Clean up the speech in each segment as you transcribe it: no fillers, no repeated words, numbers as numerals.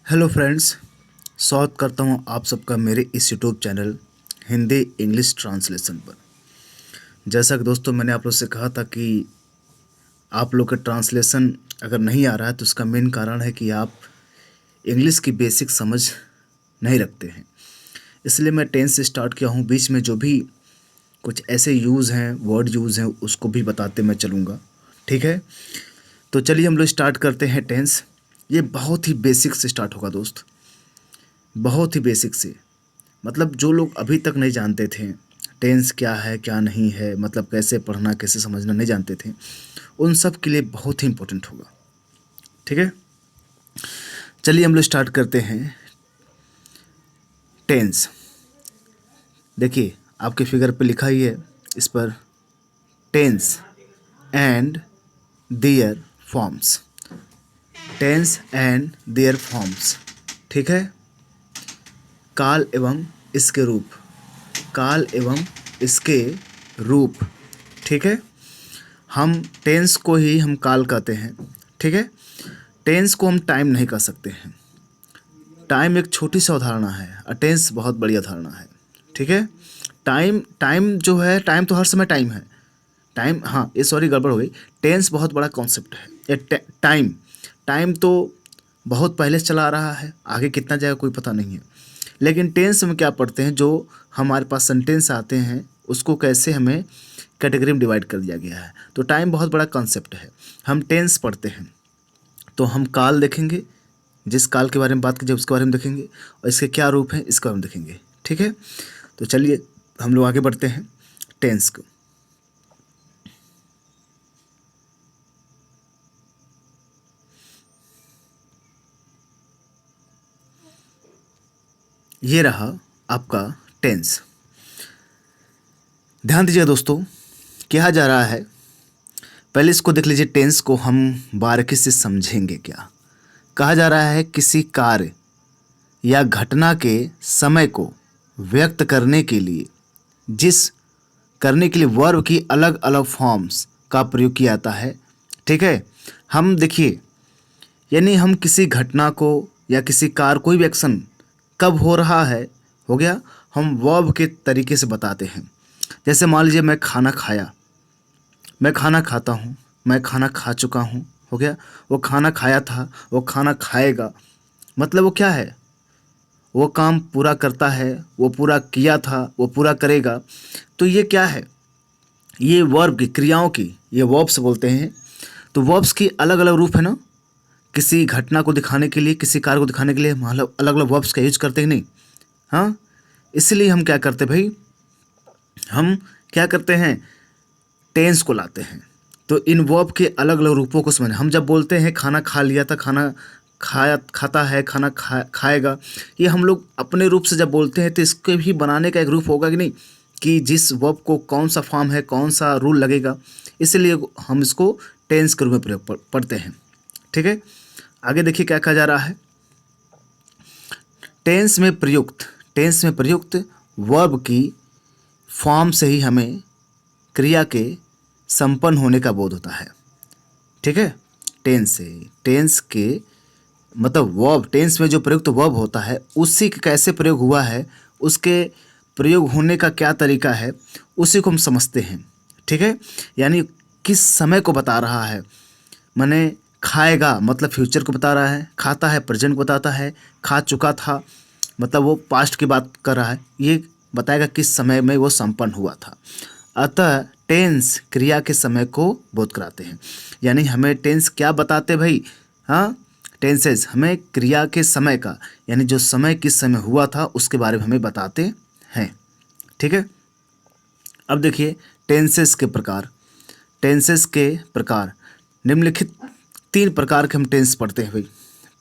Hello friends, स्वागत करता हूं आप सबका मेरे इस YouTube channel Hindi English translation पर। जैसा कि दोस्तों मैंने आप लोग से कहा था कि आप लोग का ट्रांसलेशन अगर नहीं आ रहा है तो उसका मेन कारण है कि आप इंग्लिश की बेसिक समझ नहीं रखते हैं। इसलिए मैं टेंस से स्टार्ट किया हूं। बीच में जो भी कुछ ऐसे यूज़ हैं, वर्ड यूज़ हैं, उसको भी बताते मैं चलूँगा। ठीक है, तो चलिए हम लोग स्टार्ट करते हैं टेंस। ये बहुत ही बेसिक से स्टार्ट होगा दोस्त, बहुत ही बेसिक से। मतलब जो लोग अभी तक नहीं जानते थे टेंस क्या है क्या नहीं है, मतलब कैसे पढ़ना कैसे समझना नहीं जानते थे, उन सब के लिए बहुत ही इम्पोर्टेंट होगा। ठीक है, चलिए हम लोग स्टार्ट करते हैं टेंस। देखिए आपके फिगर पे लिखा ही है इस पर, tense and their forms. Tense and their forms, ठीक है। काल एवं इसके रूप, काल एवं इसके रूप, ठीक है। हम टेंस को ही हम काल कहते हैं, ठीक है। टेंस को हम टाइम नहीं कह सकते हैं। टाइम एक छोटी सी अवधारणा है और टेंस बहुत बड़ी अवधारणा है, ठीक है। टाइम टाइम जो है, टाइम तो हर समय टाइम है। टाइम, हाँ ये सॉरी गड़बड़ हो गई। टेंस बहुत बड़ा कॉन्सेप्ट है। ये टाइम टाइम तो बहुत पहले से चला आ रहा है, आगे कितना जाएगा कोई पता नहीं है। लेकिन टेंस में क्या पढ़ते हैं, जो हमारे पास सेंटेंस आते हैं उसको कैसे हमें कैटेगरी में डिवाइड कर दिया गया है। तो टाइम बहुत बड़ा कॉन्सेप्ट है। हम टेंस पढ़ते हैं तो हम काल देखेंगे, जिस काल के बारे में बात कीजिए उसके बारे में देखेंगे, और इसके क्या रूप हैं इसके बारे में देखेंगे, ठीक है। तो चलिए हम लोग आगे बढ़ते हैं टेंस को। ये रहा आपका टेंस। ध्यान दीजिए दोस्तों, कहा जा रहा है, पहले इसको देख लीजिए। टेंस को हम बारीकी से समझेंगे। क्या कहा जा रहा है, किसी कार्य या घटना के समय को व्यक्त करने के लिए वर्ब की अलग अलग फॉर्म्स का प्रयोग किया जाता है, ठीक है। हम देखिए, यानी हम किसी घटना को या किसी कार्य, कोई भी एक्शन कब हो रहा है, हो गया, हम वर्ब के तरीके से बताते हैं। जैसे मान लीजिए मैं खाना खाया, मैं खाना खाता हूँ, मैं खाना खा चुका हूँ, हो गया। वो खाना खाया था, वो खाना खाएगा, मतलब वो क्या है, वो काम पूरा करता है, वो पूरा किया था, वो पूरा करेगा। तो ये क्या है, ये वर्ब की, क्रियाओं की, ये वर्ब्स बोलते हैं। तो वर्ब्स की अलग अलग रूप है ना। किसी घटना को दिखाने के लिए, किसी कार्य को दिखाने के लिए मतलब अलग अलग वर्ब्स का यूज करते हैं नहीं, हाँ। इसलिए हम क्या करते भाई, हम क्या करते हैं, टेंस को लाते हैं। तो इन वर्ब के अलग अलग रूपों को समझ, हम जब बोलते हैं खाना खा लिया था, खाना खाया, खाता है, खाना खाएगा, ये हम लोग अपने रूप से जब बोलते हैं तो इसके भी बनाने का एक रूप होगा कि नहीं, कि जिस वर्ब को कौन सा फॉर्म है, कौन सा रूल लगेगा। इसलिए हम इसको टेंस के रूप में प्रयोग पढ़ते हैं, ठीक है। आगे देखिए क्या कहा जा रहा है, टेंस में प्रयुक्त वर्ब की फॉर्म से ही हमें क्रिया के संपन्न होने का बोध होता है, ठीक है। टेंस के मतलब वर्ब, टेंस में जो प्रयुक्त वर्ब होता है उसी के कैसे प्रयोग हुआ है, उसके प्रयोग होने का क्या तरीका है, उसी को हम समझते हैं, ठीक है। यानी किस समय को बता रहा है, माने खाएगा मतलब फ्यूचर को बता रहा है, खाता है प्रेजेंट को बताता है, खा चुका था मतलब वो पास्ट की बात कर रहा है, ये बताएगा किस समय में वो संपन्न हुआ था। अतः टेंस क्रिया के समय को बोध कराते हैं। यानी हमें टेंस क्या बताते भाई, हाँ, टेंसेस हमें क्रिया के समय का, यानी जो समय किस समय हुआ था उसके बारे में हमें बताते हैं, ठीक है। अब देखिए टेंसेस के प्रकार निम्नलिखित 3 प्रकार के हम टेंस पढ़ते हैं भाई,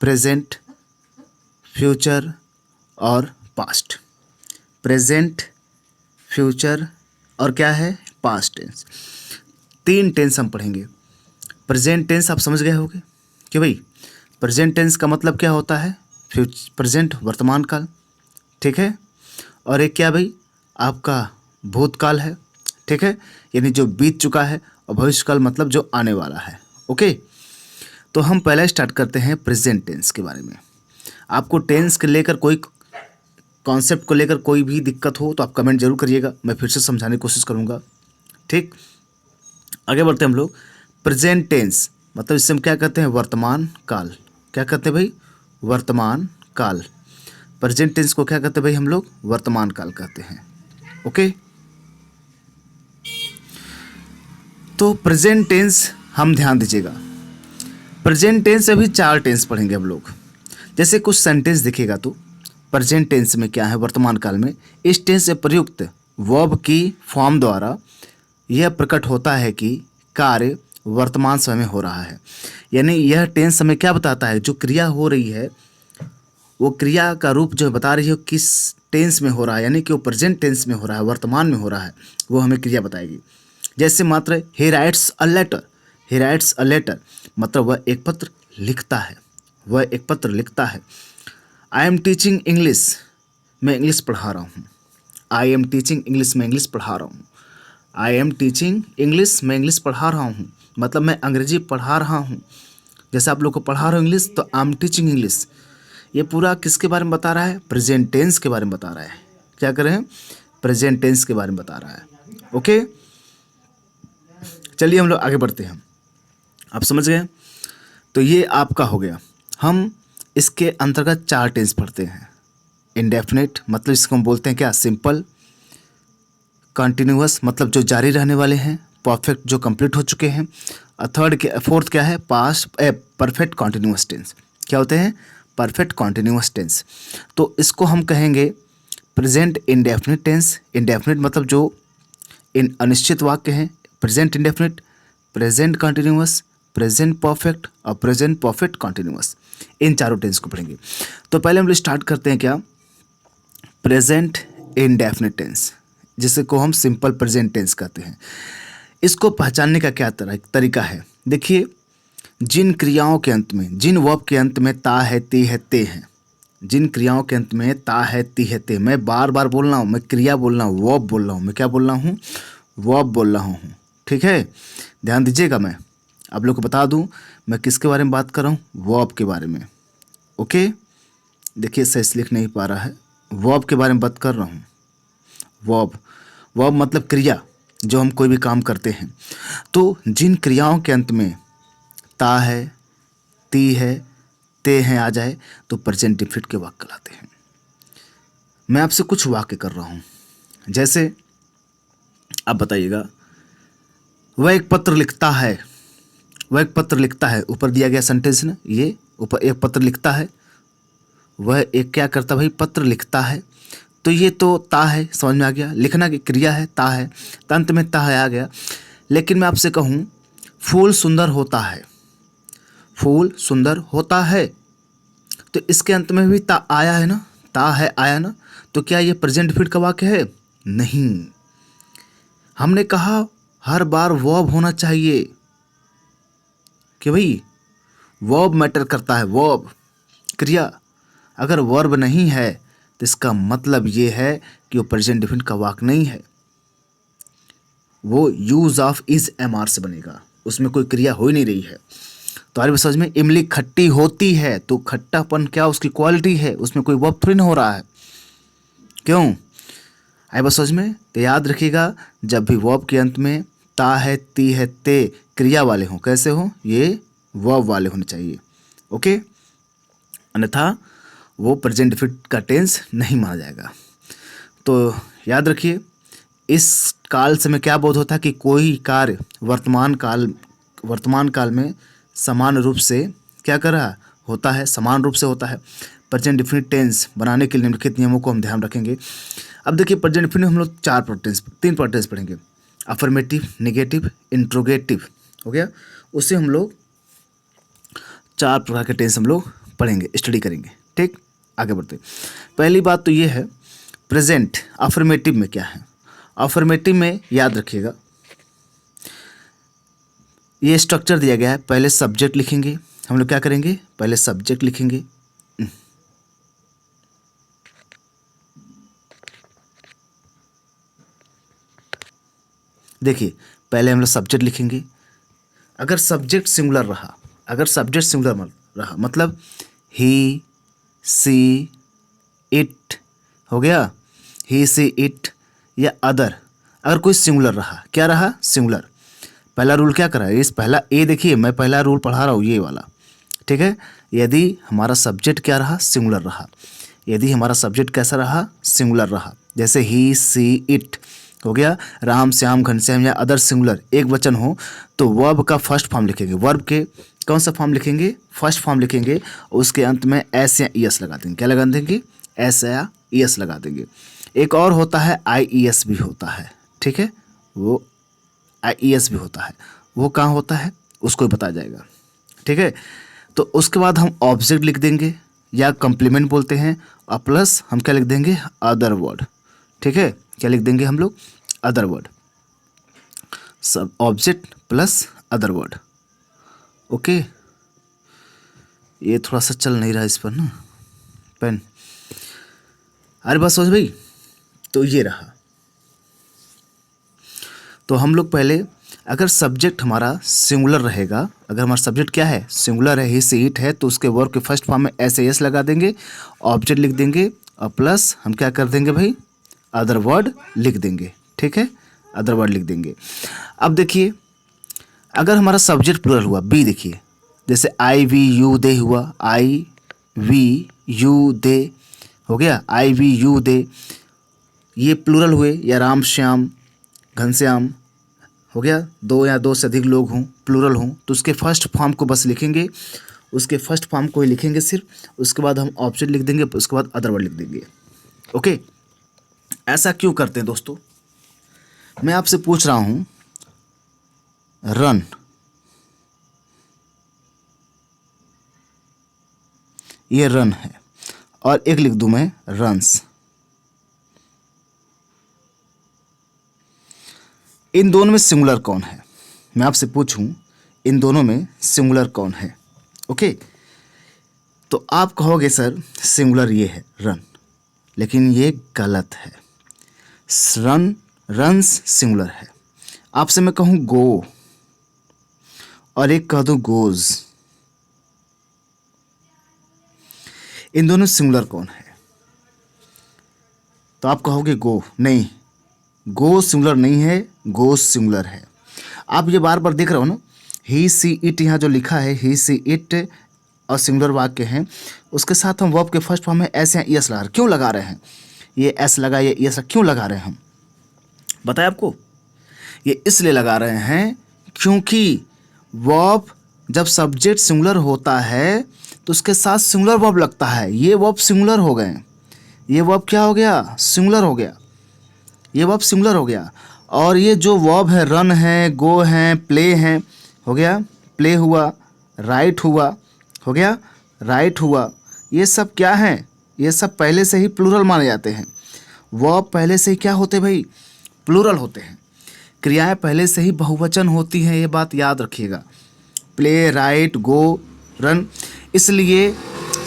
प्रेजेंट, फ्यूचर और पास्ट। प्रेजेंट, फ्यूचर और क्या है, पास्ट टेंस। 3 टेंस हम पढ़ेंगे। प्रेजेंट टेंस आप समझ गए होंगे कि भाई प्रेजेंट टेंस का मतलब क्या होता है, प्रेजेंट वर्तमान काल, ठीक है। और एक क्या भाई, आपका भूतकाल है, ठीक है, यानी जो बीत चुका है, और भविष्यकाल मतलब जो आने वाला है, ओके। तो हम पहले स्टार्ट करते हैं प्रेजेंट टेंस के बारे में। आपको टेंस के लेकर कोई कॉन्सेप्ट को लेकर कोई भी दिक्कत हो तो आप कमेंट जरूर करिएगा, मैं फिर से समझाने की कोशिश करूँगा। ठीक, आगे बढ़ते हैं हम लोग। प्रेजेंट टेंस मतलब इससे हम क्या कहते हैं, वर्तमान काल। क्या कहते हैं भाई, वर्तमान काल। प्रेजेंट टेंस को क्या कहते हैं भाई हम लोग, वर्तमान काल कहते हैं। ओके, तो प्रेजेंट टेंस हम ध्यान दीजिएगा। प्रेजेंट टेंस अभी 4 टेंस पढ़ेंगे हम लोग। जैसे कुछ सेंटेंस दिखेगा तो प्रेजेंट टेंस में क्या है, वर्तमान काल में इस टेंस से प्रयुक्त वर्ब की फॉर्म द्वारा यह प्रकट होता है कि कार्य वर्तमान समय में हो रहा है। यानी यह टेंस हमें क्या बताता है, जो क्रिया हो रही है वो क्रिया का रूप जो बता रही है किस टेंस में हो रहा है, यानी कि वो प्रेजेंट टेंस में हो रहा है, वर्तमान में हो रहा है, वो हमें क्रिया बताएगी। जैसे मात्र he writes a letter, he writes a letter मतलब वह एक पत्र लिखता है, वह एक पत्र लिखता है। आई एम टीचिंग इंग्लिश, मैं इंग्लिश पढ़ा रहा हूँ। आई एम टीचिंग इंग्लिश, मैं इंग्लिश पढ़ा रहा हूँ। आई एम टीचिंग इंग्लिश, मैं इंग्लिश पढ़ा रहा हूँ, मतलब मैं अंग्रेजी पढ़ा रहा हूँ। जैसे आप लोग को पढ़ा रहा हूँ इंग्लिश, तो आई एम टीचिंग इंग्लिश। ये पूरा किसके बारे में बता रहा है, प्रेजेंट टेंस के बारे में बता रहा है। क्या कर रहे हैं, प्रेजेंट टेंस के बारे में बता रहा है। ओके, चलिए हम लोग आगे बढ़ते हैं। आप समझ गए, तो ये आपका हो गया। हम इसके अंतर्गत 4 टेंस पढ़ते हैं। इंडेफिनिट मतलब इसको हम बोलते हैं क्या, सिंपल। कंटिन्यूअस मतलब जो जारी रहने वाले हैं। परफेक्ट जो कंप्लीट हो चुके हैं। फोर्थ क्या है, पास्ट परफेक्ट कॉन्टिन्यूअस टेंस। क्या होते हैं, परफेक्ट कॉन्टिन्यूअस टेंस। तो इसको हम कहेंगे प्रेजेंट इंडेफिनिट टेंस। इंडेफिनिट मतलब जो इन अनिश्चित वाक्य हैं। Present indefinite, present continuous, present perfect और प्रेजेंट परफेक्ट कॉन्टिन्यूअस, इन चारों टेंस को पढ़ेंगे। तो पहले हम लोग स्टार्ट करते हैं क्या, प्रेजेंट इंडेफिनिट टेंस, जिसे को हम सिंपल प्रेजेंट टेंस कहते हैं। इसको पहचानने का क्या तरीका है, देखिए जिन क्रियाओं के अंत में, जिन वर्ब के अंत में ता है, ती है, ते हैं, जिन क्रियाओं के अंत में ता है, ती है, ते, मैं बार बार बोल रहा हूँ, मैं क्रिया बोल रहा हूँ, वर्ब बोल रहा हूँ, मैं क्या बोल रहा हूँ, वर्ब बोल रहा हूँ। ठीक है, ध्यान दीजिएगा। मैं आप लोग को बता दूँ मैं किसके बारे में बात कर रहा हूँ, वर्ब के बारे में। ओके, देखिए सही लिख नहीं पा रहा है, वर्ब के बारे में बात कर रहा हूँ। वर्ब, वर्ब मतलब क्रिया, जो हम कोई भी काम करते हैं। तो जिन क्रियाओं के अंत में ता है, ती है, ते हैं आ जाए तो प्रेजेंट इंडेफिनिट के वाक्य कहलाते हैं। मैं आपसे कुछ वाक्य कर रहा हूँ, जैसे आप बताइएगा, वह एक पत्र लिखता है, वह एक पत्र लिखता है, ऊपर दिया गया सेंटेंस ना, ये ऊपर एक पत्र लिखता है, वह एक क्या करता भाई, पत्र लिखता है। तो ये तो ता है, समझ में आ गया, लिखना की क्रिया है, ता है, तो अंत में ता है आ गया। लेकिन मैं आपसे कहूँ फूल सुंदर होता है, फूल सुंदर होता है, तो इसके अंत में भी ता आया है ना, ता है आया ना, तो क्या ये प्रेजेंट इंडेफिनिट का वाक्य है? नहीं। हमने कहा हर बार वर्ब होना चाहिए कि भाई वर्ब मैटर करता है, वर्ब क्रिया। अगर वर्ब नहीं है तो इसका मतलब ये है कि वो प्रेजेंट इंडेफिनिट का वाक्य नहीं है, वो use of is am are से बनेगा, उसमें कोई क्रिया हो ही नहीं रही है। तो आगे समझ में, इमली खट्टी होती है, तो खट्टापन क्या उसकी क्वालिटी है, उसमें कोई वर्ब थोड़ी ना हो रहा है, क्यों? आए बस समझ में। तो याद रखिएगा, जब भी वर्ब के अंत में ता है, ती है, ते क्रिया वाले हों, कैसे हों, ये वर्ब वाले होने चाहिए। ओके, अन्यथा वो प्रेजेंट इंडेफिनिट का टेंस नहीं माना जाएगा। तो याद रखिए, इस काल से में क्या बोध होता है कि कोई कार्य वर्तमान काल में समान रूप से क्या कर रहा होता है, समान रूप से होता है। प्रेजेंट इंडेफिनिट टेंस बनाने के निम्नलिखित नियमों को हम ध्यान रखेंगे। अब देखिए प्रेजेंट इंडेफिनिट हम लोग 3 टेंस पढ़ेंगे, अफर्मेटिव, नेगेटिव, इंट्रोगेटिव, हो गया। उससे हम लोग 4 प्रकार के टेंस हम लोग पढ़ेंगे, स्टडी करेंगे। ठीक, आगे बढ़ते। पहली बात तो ये है, प्रेजेंट अफर्मेटिव में क्या है। अफर्मेटिव में याद रखिएगा, ये स्ट्रक्चर दिया गया है, पहले सब्जेक्ट लिखेंगे, हम लोग क्या करेंगे, पहले सब्जेक्ट लिखेंगे, देखिए पहले हम लोग सब्जेक्ट लिखेंगे। अगर सब्जेक्ट सिंगुलर रहा, अगर सब्जेक्ट सिंगुलर रहा मतलब ही, सी इट, हो गया ही सी इट या अदर। अगर कोई सिंगुलर रहा, क्या रहा? सिंगुलर। पहला रूल क्या करा है? इस पहला ए देखिए, मैं पहला रूल पढ़ा रहा हूँ ये वाला, ठीक है। यदि हमारा सब्जेक्ट क्या रहा? सिंगुलर रहा। यदि हमारा सब्जेक्ट कैसा रहा? सिंगुलर रहा। जैसे ही सी इट हो गया, राम श्याम घनश्याम या अदर सिंगुलर एक वचन हो तो वर्ब का फर्स्ट फॉर्म लिखेंगे। वर्ब के कौन सा फॉर्म लिखेंगे? फर्स्ट फॉर्म लिखेंगे। उसके अंत में एस या ई एस लगा देंगे। क्या लगा देंगे? एस या ई एस लगा देंगे। एक और होता है आई ई एस भी होता है, ठीक है। वो आई ई एस भी होता है, वो कहाँ होता है उसको भी बताया जाएगा, ठीक है। तो उसके बाद हम ऑब्जेक्ट लिख देंगे या कम्प्लीमेंट बोलते हैं, और प्लस हम क्या लिख देंगे? अदर वर्ड, ठीक है। क्या लिख देंगे हम लोग? Other word. सब object plus other word, okay. ये थोड़ा सा चल नहीं रहा इस पर ना पेन। अरे बस सोच भाई, तो ये रहा। तो हम लोग पहले, अगर सब्जेक्ट हमारा सिंगुलर रहेगा, अगर हमारा सब्जेक्ट क्या है? सिंगुलर है, ही सी इट है, तो उसके वर्ब के फर्स्ट फॉर्म में एस एस लगा देंगे, ऑब्जेक्ट लिख देंगे, और प्लस हम क्या कर देंगे भाई? अदर वर्ड लिख देंगे, ठीक है। अदर वर्ड लिख देंगे। अब देखिए, अगर हमारा सब्जेक्ट प्लुरल हुआ, बी देखिए, जैसे आई वी यू दे हुआ, आई वी यू दे हो गया, आई वी यू दे, ये प्लुरल हुए, या राम श्याम घनश्याम हो गया, दो या दो से अधिक लोग हों, प्लूरल हों, तो उसके फर्स्ट फॉर्म को बस लिखेंगे, उसके फर्स्ट फॉर्म को ही लिखेंगे सिर्फ। उसके बाद हम ऑब्जेक्ट लिख देंगे, उसके बाद अदर वर्ड लिख देंगे, ओके। ऐसा क्यों करते हैं दोस्तों? मैं आपसे पूछ रहा हूँ, रन, ये रन है, और एक लिख दूं मैं रन्स। इन दोनों में सिंगुलर कौन है? मैं आपसे पूछूं, इन दोनों में सिंगुलर कौन है? ओके, तो आप कहोगे सर सिंगुलर ये है रन, लेकिन ये गलत है। रन्स सिंगुलर है। आपसे मैं कहूँ गो, और एक कह दूँ गोज, इन दोनों सिंगुलर कौन है? तो आप कहोगे गो, नहीं, गो सिंगुलर नहीं है, गोज सिंगुलर है। आप ये बार बार देख रहे हो ना, ही सी इट, यहाँ जो लिखा है ही सी इट और सिंगुलर वाक्य हैं, उसके साथ हम वर्ब के फर्स्ट फॉर्म में एस या ई एस लगा रहे हैं। क्यों लगा रहे हैं? ये एस लगा, ये ई एस क्यों लगा रहे हैं हम? बताए आपको? ये इसलिए लगा रहे हैं क्योंकि वर्ब जब सब्जेक्ट सिंगुलर होता है तो उसके साथ सिंगुलर वर्ब लगता है। ये वर्ब सिंगुलर हो गए, ये वर्ब क्या हो गया? सिंगुलर हो गया, ये वर्ब सिंगुलर हो गया। और ये जो वर्ब है, रन है, गो है, प्ले है, हो गया, प्ले हुआ, राइट हुआ, हो गया, राइट हुआ, ये सब क्या है? ये सब पहले से ही प्लूरल माने जाते हैं। वर्ब पहले से ही क्या होते भाई? प्लूरल होते हैं। क्रियाएं पहले से ही बहुवचन होती हैं, ये बात याद रखिएगा। प्ले, राइट, गो, रन। इसलिए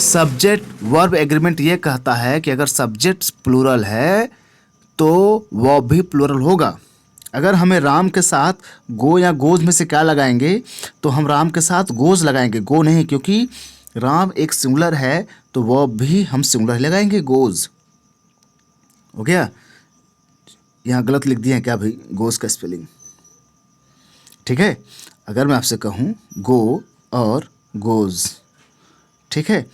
सब्जेक्ट वर्ब एग्रीमेंट ये कहता है कि अगर सब्जेक्ट प्लूरल है तो वर्ब भी प्लूरल होगा। अगर हमें राम के साथ गो या गोज में से क्या लगाएंगे, तो हम राम के साथ गोज लगाएंगे, गो नहीं, क्योंकि राम एक सिंगुलर है तो वर्ब भी हम सिंगुलर लगाएंगे, गोज। हो गया? यहाँ गलत लिख दिए हैं क्या भाई गोज का स्पेलिंग? ठीक है, अगर मैं आपसे कहूँ गो और गोज, ठीक है,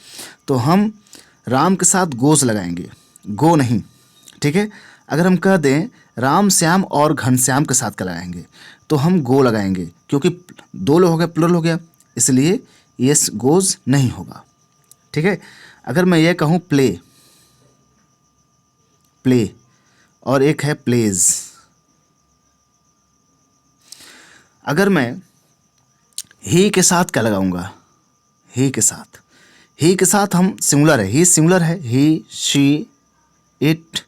तो हम राम के साथ गोज लगाएंगे, गो नहीं, ठीक है। अगर हम कह दें राम श्याम और घनश्याम के साथ क्या लगाएंगे, तो हम गो लगाएंगे, क्योंकि दो लोग हो गए, प्लुरल हो गया, इसलिए ये गोज नहीं होगा, ठीक है। अगर मैं ये कहूँ प्ले, प्ले, और एक है प्लेज। अगर मैं ही के साथ क्या लगाऊंगा? ही के साथ, ही के साथ हम सिंगुलर है, ही सिंगुलर है, ही, शी, इट,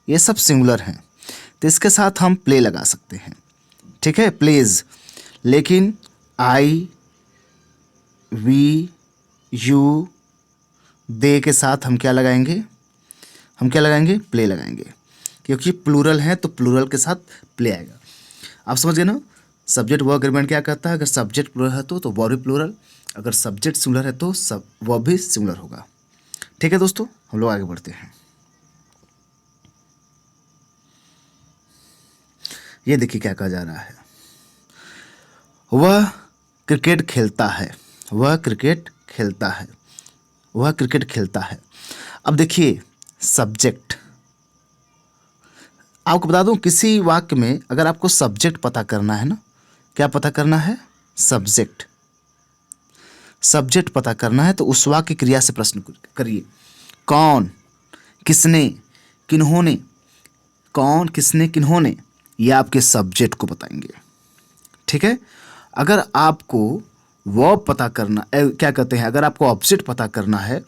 ये सब सिंगुलर हैं, तो इसके साथ हम प्ले लगा सकते हैं, ठीक है, प्लेज। लेकिन आई, वी, यू, दे के साथ हम क्या लगाएंगे? हम क्या लगाएंगे? प्ले लगाएंगे, क्योंकि प्लूरल है तो प्लूरल के साथ प्ले आएगा। आप समझ गए ना? सब्जेक्ट वर्ब एग्रीमेंट क्या कहता है? अगर सब्जेक्ट प्लूरल है तो वर्ब भी प्लूरल, अगर सब्जेक्ट सिंगुलर है तो सब वर्ब भी सिंगुलर होगा, ठीक है दोस्तों, हम लोग आगे बढ़ते हैं। ये देखिए क्या कहा जा रहा है, वह क्रिकेट खेलता है, वह क्रिकेट खेलता है, वह क्रिकेट खेलता है। अब देखिए सब्जेक्ट, आपको बता दूं किसी वाक्य में अगर आपको सब्जेक्ट पता करना है ना, क्या पता करना है, सब्जेक्ट, सब्जेक्ट पता करना है तो उस वाक्य क्रिया से प्रश्न करिए, कौन, किसने, किन्होंने, कौन, किसने, किन्होंने, ये आपके सब्जेक्ट को बताएंगे। ठीक है, अगर आपको वर्ब पता करना क्या कहते हैं, अगर आपको ऑब्जेक्ट पता करना है,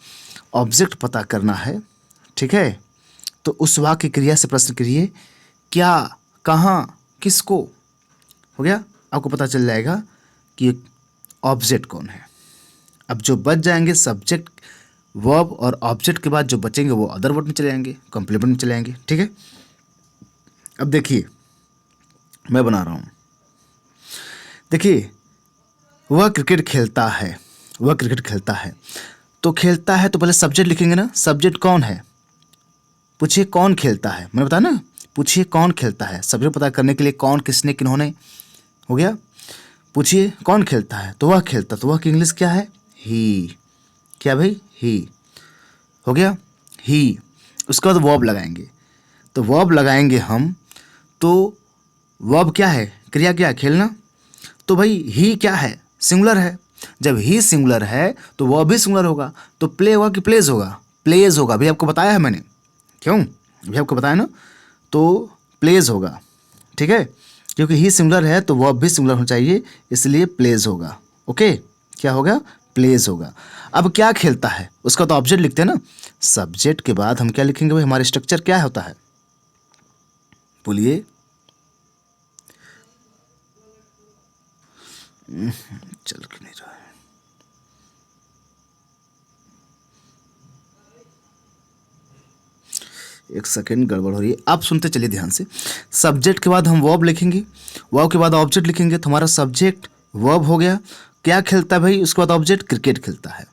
ऑब्जेक्ट पता करना है, ठीक है, तो उस वाक्य क्रिया से प्रश्न करिए, क्या, कहाँ, किसको, हो गया, आपको पता चल जाएगा कि ऑब्जेक्ट कौन है। अब जो बच जाएंगे सब्जेक्ट, वर्ब और ऑब्जेक्ट के बाद जो बचेंगे वो अदर वर्ड में चले जाएंगे, कॉम्प्लीमेंट में चले जाएंगे। ठीक है, अब देखिए मैं बना रहा हूँ, देखिए वह क्रिकेट खेलता है, वह क्रिकेट खेलता है, तो खेलता है तो पहले सब्जेक्ट लिखेंगे ना, सब्जेक्ट कौन है, पूछिए कौन खेलता है, मैंने बताया ना, पूछिए कौन खेलता है, सब्जेक्ट पता करने के लिए कौन, किसने, किन्होंने, हो गया, पूछिए कौन खेलता है, तो वह खेलता, तो वह की इंग्लिश क्या है, ही, क्या भाई, ही, हो गया, ही। उसके बाद वर्ब लगाएंगे, तो वर्ब लगाएंगे हम, तो वर्ब क्या है, क्रिया क्या है, खेलना, तो भाई ही क्या है, सिंगुलर है, जब ही सिंगुलर है तो वह भी सिंगुलर होगा, तो प्ले होगा कि प्लेज होगा, प्लेज होगा, भाई आपको बताया है मैंने, क्यों, भाई आपको बताया ना, तो प्लेज होगा। ठीक है, क्योंकि ही सिंगुलर है तो वह भी सिंगुलर होना चाहिए, इसलिए प्लेज होगा। ओके, क्या होगा, प्लेज होगा। अब क्या खेलता है, उसका तो ऑब्जेक्ट लिखते हैं ना, सब्जेक्ट के बाद हम क्या लिखेंगे भाई, हमारा स्ट्रक्चर क्या होता है, बोलिए, चल क्यों नहीं रहा है, एक सेकेंड गड़बड़ हो रही है, आप सुनते चलिए ध्यान से। सब्जेक्ट के बाद हम वर्ब लिखेंगे, वर्ब के बाद ऑब्जेक्ट लिखेंगे, तो हमारा सब्जेक्ट वर्ब हो गया, क्या खेलता है भाई, उसके बाद ऑब्जेक्ट क्रिकेट खेलता है,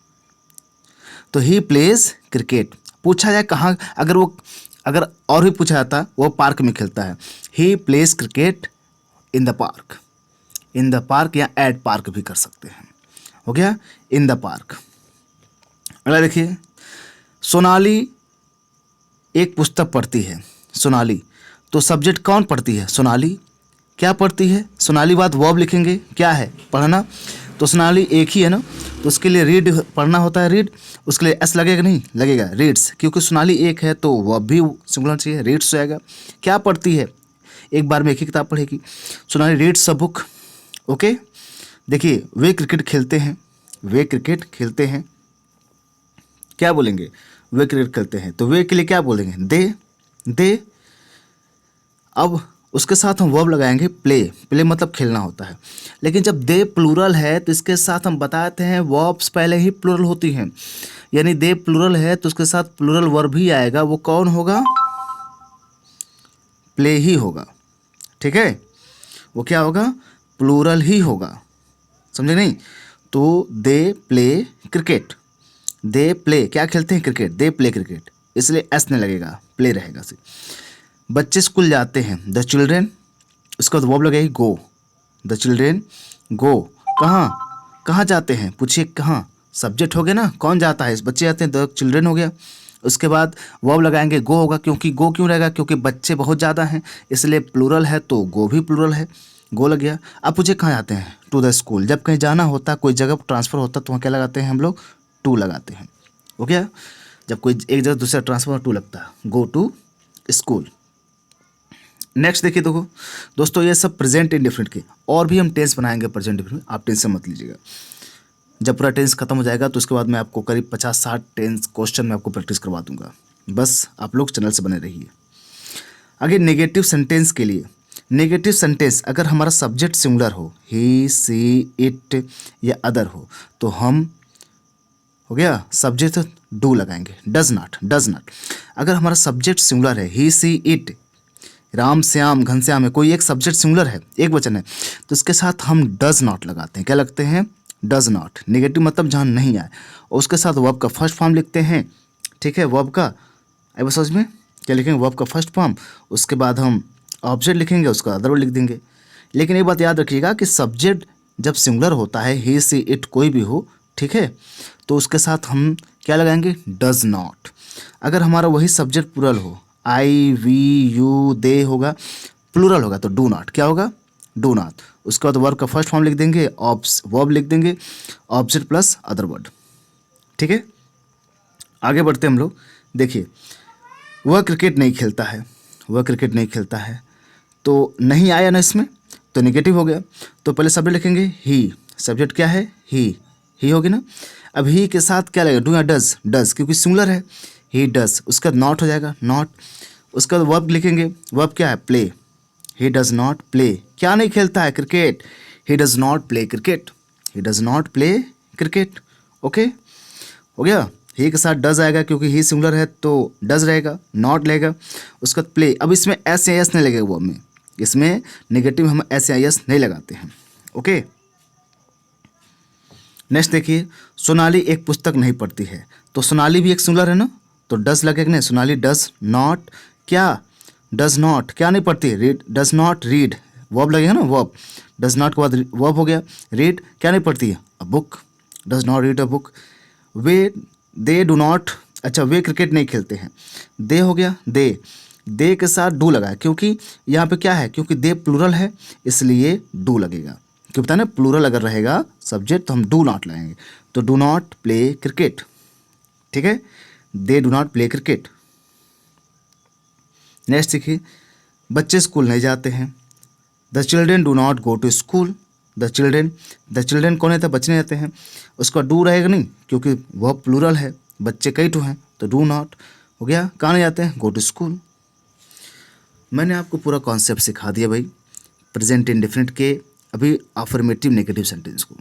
तो ही प्लेज क्रिकेट। पूछा जाए कहाँ, अगर और भी पूछा जाता वो पार्क में खेलता है, he plays cricket in the park, in the park या एट पार्क भी कर सकते हैं, हो गया, इन द पार्क। अगला देखिए, सोनाली एक पुस्तक पढ़ती है, सोनाली, तो सब्जेक्ट कौन पढ़ती है, सोनाली, क्या पढ़ती है, सोनाली बाद वर्ब लिखेंगे, क्या है, पढ़ना, तो सोनाली एक ही है ना, तो उसके लिए रीड पढ़ना होता है, रीड, उसके लिए एस लगेगा नहीं, लगेगा रीड्स, क्योंकि सोनाली एक है तो वर्ब भी सिंगुलर चाहिए, रीड्स हो जाएगा। क्या पढ़ती है, एक बार में एक ही किताब पढ़ेगी, Sonali reads a book. Okay, देखिए वे क्रिकेट खेलते हैं, वे क्रिकेट खेलते हैं, क्या बोलेंगे, वे क्रिकेट खेलते हैं, तो वे के लिए क्या बोलेंगे, दे। अब उसके साथ हम वर्ब लगाएंगे प्ले, प्ले मतलब खेलना होता है, लेकिन जब दे प्लूरल है तो इसके साथ हम बताते हैं वर्ब्स पहले ही प्लूरल होती हैं, यानी दे प्लूरल है तो उसके साथ प्लूरल वर्ब ही आएगा, वो कौन होगा, प्ले ही होगा। ठीक है, वो क्या होगा, प्लूरल ही होगा, समझे नहीं, तो they play cricket, they play क्या खेलते हैं, क्रिकेट, दे प्ले क्रिकेट, इसलिए एस नहीं लगेगा, प्ले रहेगा से। बच्चे स्कूल जाते हैं, द चिल्ड्रेन, उसके बाद वर्ब लगेगी गो, द चिल्ड्रेन गो, कहाँ जाते हैं, पूछिए कहाँ, सब्जेक्ट हो गया ना, कौन जाता है, बच्चे जाते हैं, द चिल्ड्रेन हो गया, उसके बाद वर्ब लगाएंगे गो होगा, क्योंकि गो क्यों रहेगा, क्योंकि बच्चे बहुत ज़्यादा हैं, इसलिए प्लूरल है तो गो भी प्लूरल है, गो लग गया। अब पूछे कहाँ जाते हैं, टू द स्कूल, जब कहीं जाना होता, कोई जगह ट्रांसफ़र होता तो वहाँ क्या लगाते हैं हम लोग, टू लगाते हैं, हो गया, जब कोई एक जगह दूसरा ट्रांसफ़र टू लगता है, गो टू स्कूल। नेक्स्ट देखिए, देखो दोस्तों ये सब प्रेजेंट इंडेफिनिट के, और भी हम टेंस बनाएंगे प्रेजेंट इंडेफिनिट, आप टेंशन मत लीजिएगा, जब पूरा टेंस खत्म हो जाएगा तो उसके बाद मैं आपको करीब 50-60 टेंस क्वेश्चन में आपको प्रैक्टिस करवा दूंगा, बस आप लोग चैनल से बने रहिए। आगे नेगेटिव सेंटेंस के लिए, नेगेटिव सेंटेंस अगर हमारा सब्जेक्ट सिंगुलर हो, ही, सी, इट या अदर हो, तो हम, हो गया, सब्जेक्ट डू लगाएंगे, डज नॉट। अगर हमारा सब्जेक्ट सिंगुलर है, ही, सी, इट, राम, श्याम, घनश्याम है, कोई एक सब्जेक्ट सिंगुलर है, एक वचन है, तो इसके साथ हम डज नॉट लगाते हैं, क्या लगते हैं, डज नॉट, नेगेटिव मतलब जहाँ नहीं आए, और उसके साथ वर्ब का फर्स्ट फॉर्म लिखते हैं, ठीक है, वर्ब का। अब समझ में क्या लिखेंगे, वर्ब का फर्स्ट फॉर्म, उसके बाद हम ऑब्जेक्ट लिखेंगे, उसका अदर वर्ड लिख देंगे। लेकिन एक बात याद रखिएगा कि सब्जेक्ट जब सिंगुलर होता है, ही सी इट कोई भी हो, ठीक है, तो उसके साथ हम क्या लगाएंगे, डज नॉट। अगर हमारा वही सब्जेक्ट प्लूरल हो, आई वी यू दे होगा, प्लूरल होगा तो डू नॉट, क्या होगा, डू नॉट। उसके बाद वर्ब का फर्स्ट फॉर्म लिख देंगे, वर्ब लिख देंगे, ऑब्जेक्ट प्लस अदर वर्ड, ठीक है। आगे बढ़ते हम लोग। देखिए, वह क्रिकेट नहीं खेलता है, वह क्रिकेट नहीं खेलता है, तो नहीं आया ना इसमें, तो नेगेटिव हो गया। तो पहले सब्जेक्ट लिखेंगे ही, सब्जेक्ट क्या है, ही होगी ना। अब ही के साथ क्या लगेगा, डू या डज, डज क्योंकि सिंगुलर है, ही डज। उसके बाद नॉट हो जाएगा, नॉट। उसके बाद वर्ब लिखेंगे, वर्ब क्या है, play, he does not play, क्या नहीं खेलता है, cricket, he does not play cricket, he does not play cricket. Okay, हो गया। ही के साथ डज आएगा क्योंकि ही सिंगुलर है तो डज रहेगा, नॉट रहेगा। उसके बाद प्ले, अब इसमें एस या एस नहीं लगेगा, वर्ब में इसमें नेगेटिव हम एस या एस नहीं लगाते हैं। ओके, नेक्स्ट देखिए, सोनाली एक पुस्तक नहीं पढ़ती है, तो सोनाली भी एक सिंगुलर है ना, तो डज लगेगा नहीं, सोनाली डज नॉट क्या, डज नॉट क्या नहीं पढ़ती, read, does not read, verb लगेगा ना, वर्ब, डज नॉट के बाद वर्ब हो गया, रीड क्या नहीं पढ़ती है, a book, does not read a book. Way, they do not, अच्छा वे क्रिकेट नहीं खेलते हैं, दे हो गया, दे के साथ डू लगा है, क्योंकि यहाँ पे क्या है, क्योंकि दे प्लूरल है इसलिए डू लगेगा, क्योंकि पता है ना प्लूरल अगर रहेगा सब्जेक्ट तो हम डू नॉट लगाएंगे, तो डू नॉट प्ले क्रिकेट, ठीक है, they do not play cricket. Next देखिए, बच्चे स्कूल नहीं जाते हैं, the children do not go to school, the children कौन है, तो बच्चे नहीं जाते हैं, उसका डू रहेगा नहीं क्योंकि वह प्लूरल है, बच्चे कई टू हैं, तो डू नॉट हो गया, कहाँ नहीं जाते हैं, गो टू स्कूल। मैंने आपको पूरा कॉन्सेप्ट सिखा दिया भाई, प्रेजेंट इंडेफिनिट के अभी अफर्मेटिव नेगेटिव सेंटेंस को।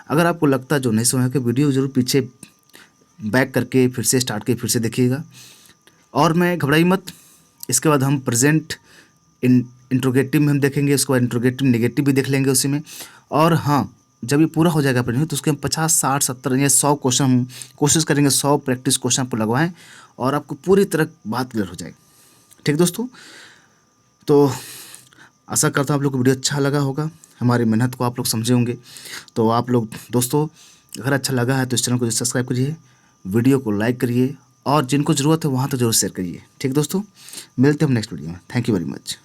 अगर आपको लगता जो नहीं समझा कि वीडियो जरूर पीछे बैक करके फिर से स्टार्ट के फिर से देखिएगा। और मैं घबराई मत, इसके बाद हम प्रेजेंट इंट्रोगेटिव में हम देखेंगे, उसके बाद इंट्रोगेटिव नेगेटिव भी देख लेंगे उसी में। और हाँ, जब ये पूरा हो जाएगा प्रेजेंट तो उसके हम 50, 60, 70 या 100 क्वेश्चन हम कोशिश करेंगे, 100 प्रैक्टिस क्वेश्चन आपको लगवाएं और आपको पूरी तरह बात क्लियर हो जाएगी। ठीक दोस्तों, तो आशा करता हूँ आप लोग को वीडियो अच्छा लगा होगा, हमारी मेहनत को आप लोग समझे होंगे। तो आप लोग दोस्तों अगर अच्छा लगा है तो इस चैनल को सब्सक्राइब करिए, वीडियो को लाइक करिए और जिनको ज़रूरत है वहाँ तो जरूर शेयर करिए। ठीक दोस्तों, मिलते हैं हम नेक्स्ट वीडियो में। Thank you very much.